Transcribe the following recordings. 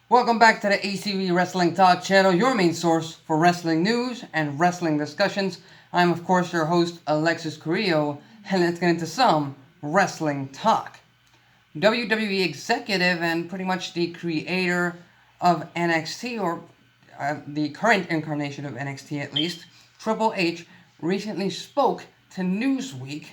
Welcome back to the ACB Wrestling Talk channel, your main source for wrestling news and wrestling discussions. I'm, of course, your host, Alexis Carrillo, and let's get into some wrestling talk. WWE Executive and pretty much the creator of NXT, or the current incarnation of NXT at least, Triple H, recently spoke to Newsweek,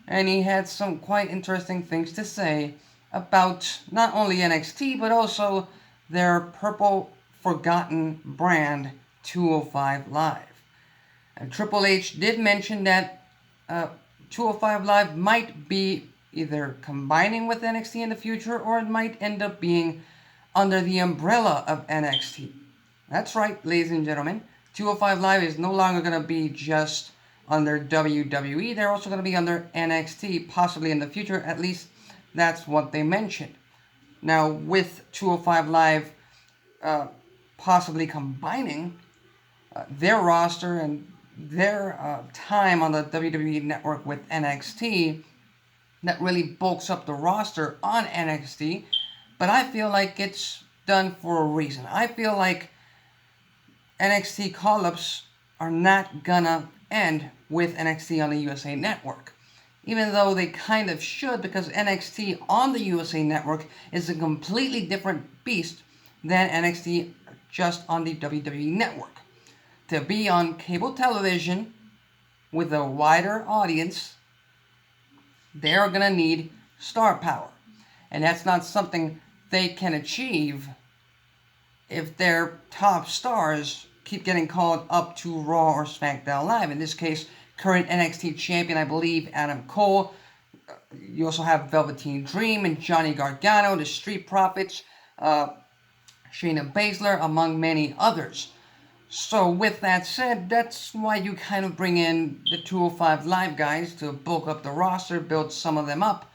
and he had some quite interesting things to say about not only NXT, but also their purple forgotten brand 205 Live. And Triple H did mention that 205 Live might be either combining with NXT in the future, or it might end up being under the umbrella of NXT. That's right, ladies and gentlemen. 205 Live is no longer going to be just under WWE. They're also going to be under NXT, possibly in the future. At least that's what they mentioned. Now, with 205 Live possibly combining their roster and their time on the WWE Network with NXT, that really bulks up the roster on NXT. But I feel like it's done for a reason. I feel like NXT call-ups are not gonna end with NXT on the USA Network. Even though they kind of should, because NXT on the USA Network is a completely different beast than NXT just on the WWE Network. To be on cable television with a wider audience, they're going to need star power. And that's not something they can achieve if their top stars keep getting called up to Raw or SmackDown Live. In this case, current NXT champion, I believe, Adam Cole. You also have Velveteen Dream and Johnny Gargano, the Street Profits, Shayna Baszler, among many others. So with that said, that's why you kind of bring in the 205 Live guys to bulk up the roster, build some of them up.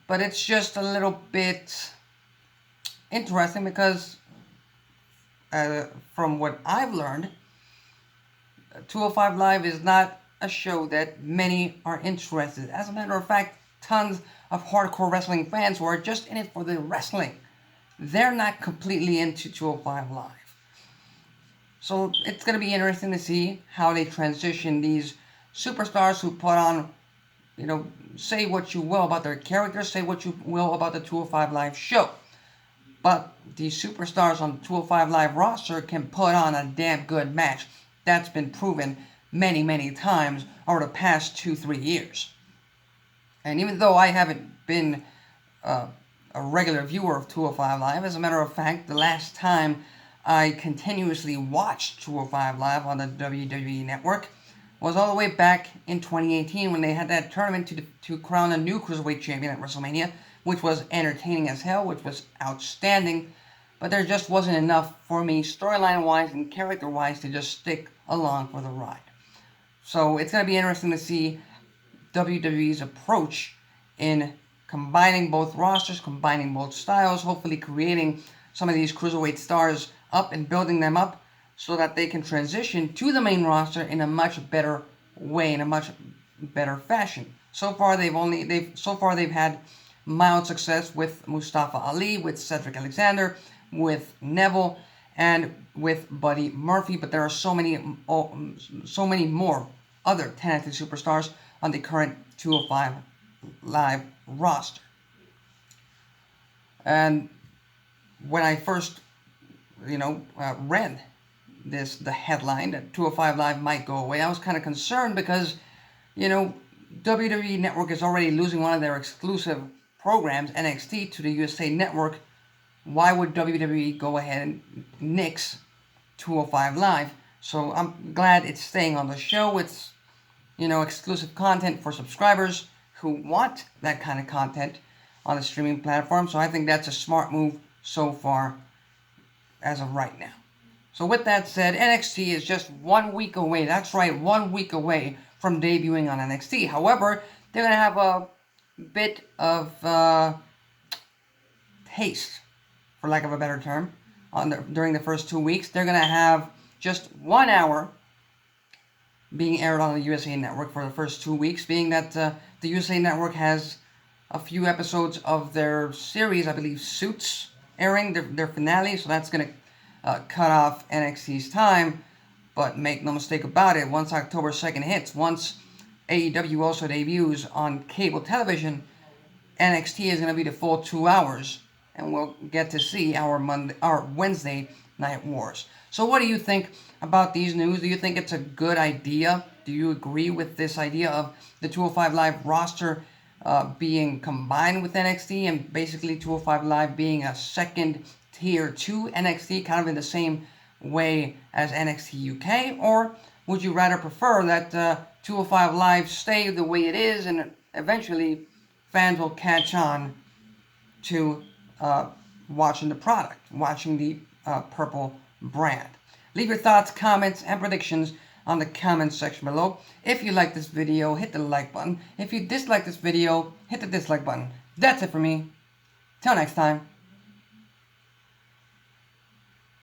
But it's just a little bit interesting because from what I've learned, 205 Live is not a show that many are interested in. As a matter of fact, tons of hardcore wrestling fans who are just in it for the wrestling, they're not completely into 205 Live. So it's going to be interesting to see how they transition these superstars who put on, say what you will about their characters, say what you will about the 205 Live show. But these superstars on the 205 Live roster can put on a damn good match. That's been proven many, many times over the past 2-3 years. And even though I haven't been a regular viewer of 205 Live, as a matter of fact, the last time I continuously watched 205 Live on the WWE Network was all the way back in 2018 when they had that tournament to crown a new Cruiserweight champion at WrestleMania, which was entertaining as hell, which was outstanding, but there just wasn't enough for me storyline-wise and character-wise to just stick along for the ride. So it's going to be interesting to see WWE's approach in combining both rosters, combining both styles, hopefully creating some of these Cruiserweight stars up and building them up so that they can transition to the main roster in a much better way, in a much better fashion. So far they've had mild success with Mustafa Ali, with Cedric Alexander, with Neville, and with Buddy Murphy, but there are so many more other talented superstars on the current 205 Live roster. And when I first, read the headline that 205 Live might go away, I was kind of concerned because, WWE Network is already losing one of their exclusive programs, NXT, to the USA Network. Why would WWE go ahead and nix 205 Live? So I'm glad it's staying on the show. It's, exclusive content for subscribers who want that kind of content on the streaming platform. So I think that's a smart move so far as of right now. So with that said, NXT is just 1 week away. That's right, 1 week away from debuting on NXT. However, they're going to have a bit of taste, for lack of a better term, during the first 2 weeks. They're going to have just 1 hour being aired on the USA Network for the first 2 weeks, being that the USA Network has a few episodes of their series, I believe Suits, airing their finale, so that's going to cut off NXT's time. But make no mistake about it, once October 2nd hits, once AEW also debuts on cable television, NXT is going to be the full 2 hours, and we'll get to see our Wednesday Night Wars. So what do you think about these news? Do you think it's a good idea? Do you agree with this idea of the 205 Live roster being combined with NXT, and basically 205 Live being a second tier to NXT, kind of in the same way as NXT UK? Or would you rather prefer that 205 Live stay the way it is, and eventually fans will catch on to watching the product, watching the purple brand? Leave your thoughts, comments, and predictions on the comments section below. If you like this video, hit the like button. If you dislike this video, hit the dislike button. That's it for me. Till next time.